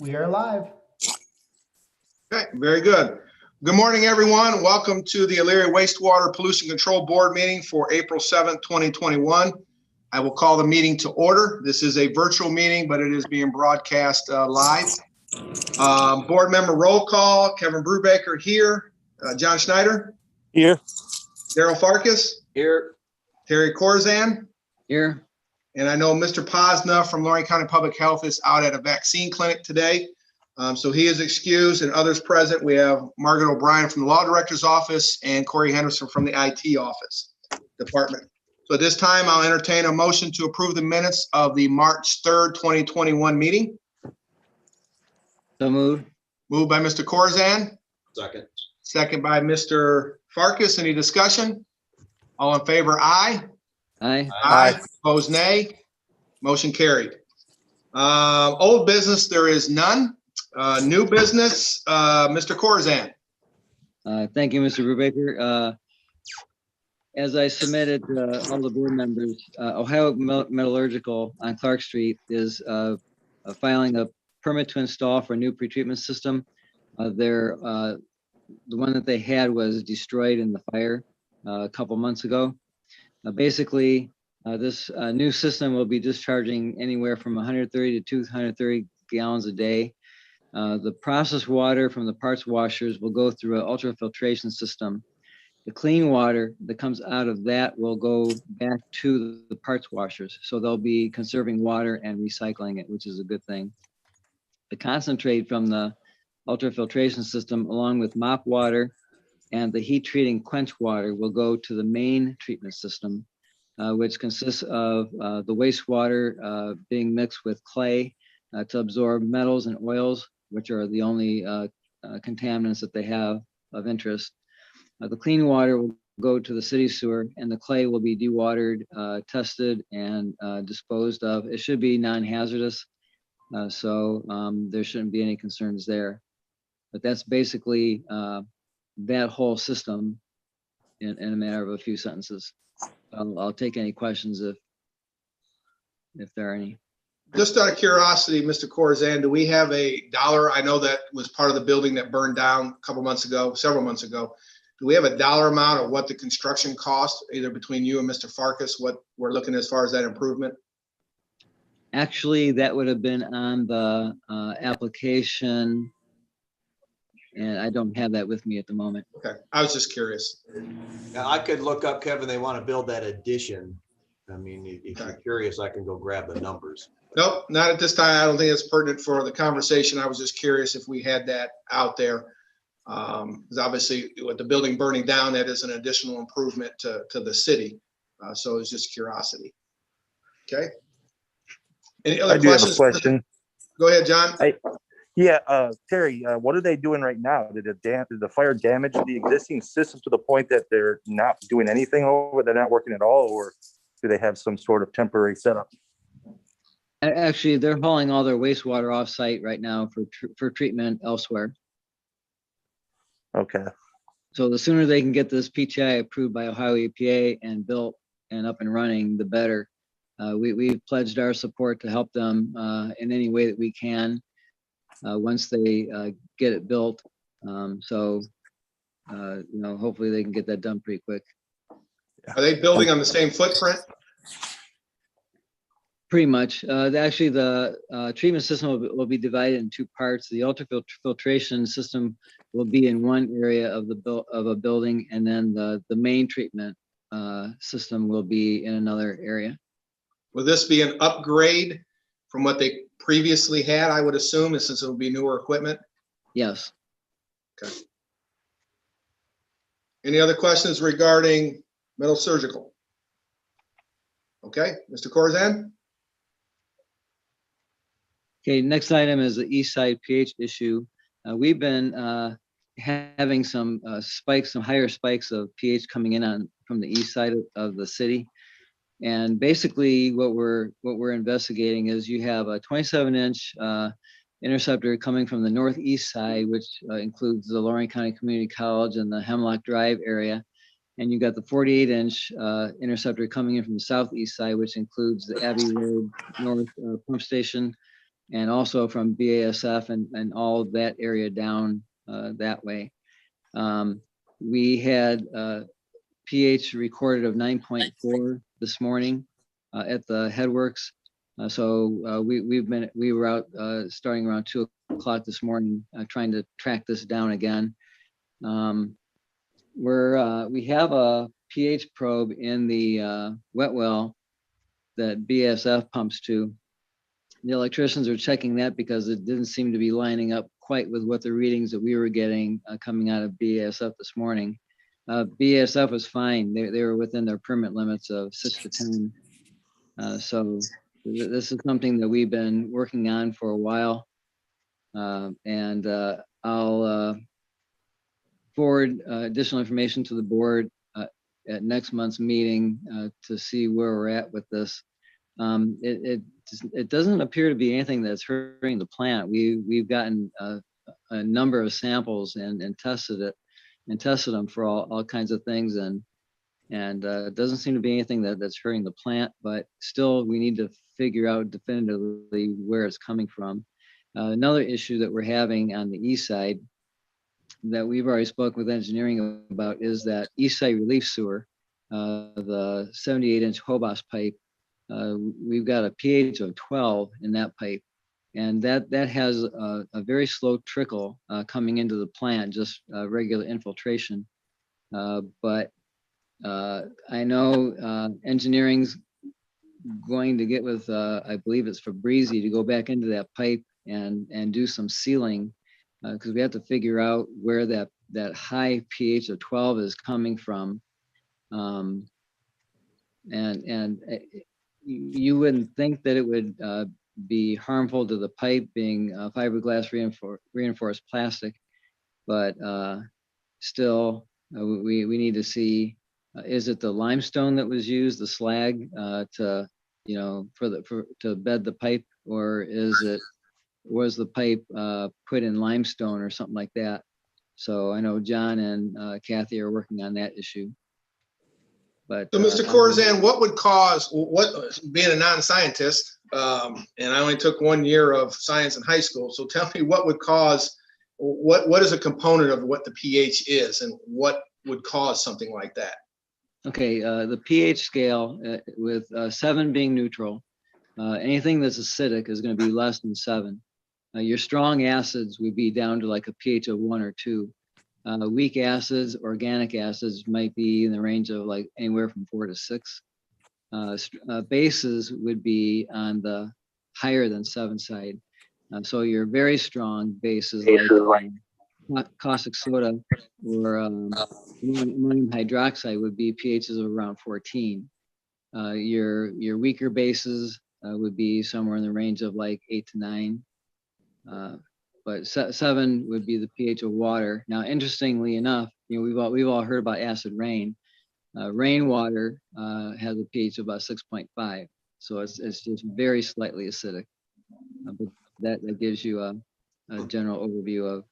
We are live. Okay, very good. Good morning, everyone. Welcome to the Elyria Wastewater Pollution Control Board meeting for April 7th, 2021. I will call the meeting to order. This is a virtual meeting, but it is being broadcast live. Board member roll call, Kevin Brubaker here. John Schneider? Here. Daryl Farkas? Here. Terry Corzan? Here. And I know Mr. Posna from Lorraine County Public Health is out at a vaccine clinic today. So he is excused, and others present. We have Margaret O'Brien from the Law Director's Office and Corey Henderson from the IT Office Department. So at this time, I'll entertain a motion to approve the minutes of the March 3rd, 2021 meeting. So moved. Moved by Mr. Corzan. Second. Second by Mr. Farkas. Any discussion? All in favor, aye. Aye. Aye. Opposed, nay. Motion carried. Old business, there is none. New business, Mr. Corzan. Thank you, Mr. Brubaker. As I submitted all the board members, Ohio Metallurgical on Clark Street is filing a permit to install for a new pretreatment system. The one that they had was destroyed in the fire a couple months ago. Basically, this new system will be discharging anywhere from 130 to 230 gallons a day. The processed water from the parts washers will go through an ultrafiltration system. The clean water that comes out of that will go back to the parts washers. So they'll be conserving water and recycling it, which is a good thing. The concentrate from the ultrafiltration system, along with mop water and the heat treating quench water, will go to the main treatment system, which consists of the wastewater being mixed with clay to absorb metals and oils, which are the only contaminants that they have of interest. The clean water will go to the city sewer, and the clay will be dewatered, tested, and disposed of. It should be non-hazardous, so there shouldn't be any concerns there. But that's basically that whole system in a matter of a few sentences. I'll take any questions if there are any. Just out of curiosity, Mr. Corzan, do we have a dollar? I know that was part of the building that burned down a couple months ago, several months ago. Do we have a dollar amount of what the construction cost, either between you and Mr. Farkas, what we're looking as far as that improvement? Actually, that would have been on the application, and I don't have that with me at the moment. Okay, I was just curious. Now, I could look up, Kevin, they want to build that addition. I mean, if you're curious, I can go grab the numbers. Nope, not at this time. I don't think it's pertinent for the conversation. I was just curious if we had that out there. Because obviously with the building burning down, that is an additional improvement to the city. So it's just curiosity. Okay. Any other questions? Have a question. Go ahead, John. Terry, what are they doing right now? Did the fire damage the existing system to the point that they're not doing anything over? They're not working at all, or do they have some sort of temporary setup? Actually, they're hauling all their wastewater off site right now for treatment elsewhere. Okay. So the sooner they can get this PTI approved by Ohio EPA and built and up and running, the better. We've pledged our support to help them in any way that we can once they get it built. Hopefully they can get that done pretty quick. Are they building on the same footprint? Pretty much. Actually, the treatment system will be divided in two parts. The ultrafiltration system will be in one area of a building, and then the main treatment system will be in another area. Will this be an upgrade from what they previously had, I would assume, since it will be newer equipment? Yes. Okay. Any other questions regarding metallurgical? Okay, Mr. Corzan? Okay, next item is the east side pH issue. We've been having some higher spikes of pH coming in from the east side of the city. And basically what we're investigating is you have a 27-inch interceptor coming from the northeast side, which includes the Lorraine County Community College and the Hemlock Drive area. And you got the 48-inch interceptor coming in from the southeast side, which includes the Abbey Road North pump station, and also from BASF and all of that area down that way. We had pH recorded of 9.4 this morning at the headworks. We were out starting around 2 o'clock this morning trying to track this down again. We have a pH probe in the wet well that BASF pumps to. The electricians are checking that because it didn't seem to be lining up quite with what the readings that we were getting coming out of BASF this morning. BASF was fine. They were within their permit limits of 6 to 10. This is something that we've been working on for a while. I'll forward additional information to the board at next month's meeting to see where we're at with this. It doesn't appear to be anything that's hurting the plant. We've gotten a number of samples and tested them for all kinds of things, and it doesn't seem to be anything that's hurting the plant, but still we need to figure out definitively where it's coming from. Another issue that we're having on the east side that we've already spoken with engineering about is that east side relief sewer, the 78-inch Hobos pipe. We've got a pH of 12 in that pipe, and that has a very slow trickle coming into the plant, just regular infiltration. But I know engineering's going to get with, I believe it's Fabrizi, to go back into that pipe and do some sealing, because we have to figure out where that high pH of 12 is coming from. You wouldn't think that it would be harmful to the pipe, being fiberglass reinforced plastic, but still we need to see, is it the limestone that was used, the slag, to bed the pipe, or was the pipe put in limestone or something like that? So I know John and Kathy are working on that issue. But so, Mr. Corzan, what would cause, being a non-scientist, and I only took 1 year of science in high school, so tell me what would cause, what is a component of what the pH is, and what would cause something like that? Okay, the pH scale with 7 being neutral, anything that's acidic is going to be less than 7. Your strong acids would be down to like a pH of 1 or 2. Weak acids, organic acids, might be in the range of like anywhere from 4 to 6. Bases would be on the higher than 7 side. So your very strong bases like caustic soda or ammonium hydroxide would be pHs of around 14. Your weaker bases would be somewhere in the range of like 8 to 9. But 7 would be the pH of water. Now, interestingly enough, we've all heard about acid rain. Rainwater has a pH of about 6.5, so it's just very slightly acidic. But that gives you a general overview of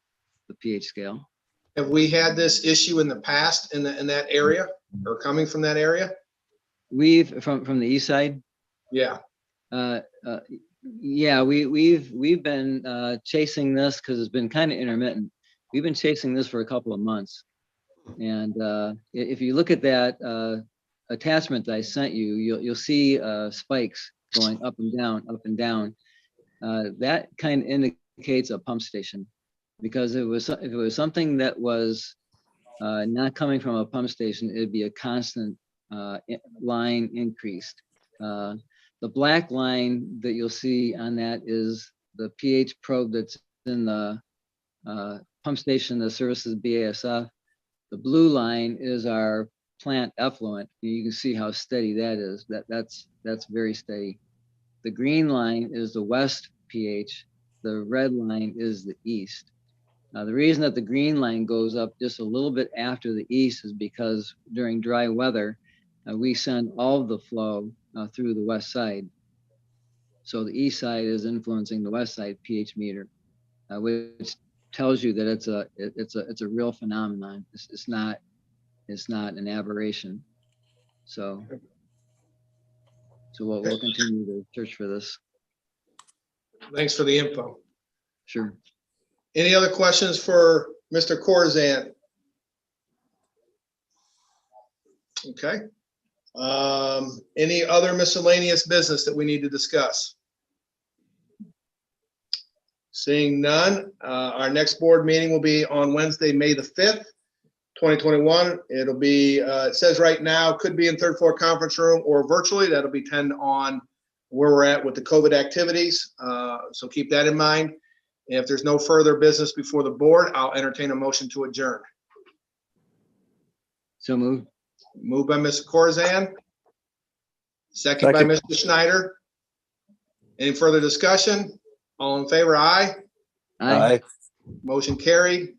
the pH scale. Have we had this issue in the past in that area, or coming from that area? We've from the east side. Yeah. Yeah, we've been chasing this because it's been kind of intermittent. We've been chasing this for a couple of months, and if you look at that attachment that I sent you, you'll see spikes going up and down, up and down. That kind of indicates a pump station, because if it was something that was not coming from a pump station, it'd be a constant line increased. The black line that you'll see on that is the pH probe that's in the pump station that services BASF. The blue line is our plant effluent. You can see how steady that is. That's very steady. The green line is the west pH. The red line is the east. Now, the reason that the green line goes up just a little bit after the east is because during dry weather, we send all of the flow through the west side. So the east side is influencing the west side pH meter, which tells you that it's a real phenomenon. It's not an aberration. So we'll continue to search for this. Thanks for the info. Sure. Any other questions for Mr. Corzine? Okay. Any other miscellaneous business that we need to discuss? Seeing none, our next board meeting will be on Wednesday, May the 5th, 2021. It'll be, it says right now, could be in third floor conference room or virtually. That'll depend on where we're at with the COVID activities. So keep that in mind. If there's no further business before the board, I'll entertain a motion to adjourn. So moved. Moved by Mr. Corzine. Second by Second. Mr. Schneider. Any further discussion? All in favor, aye. Aye. Motion carried.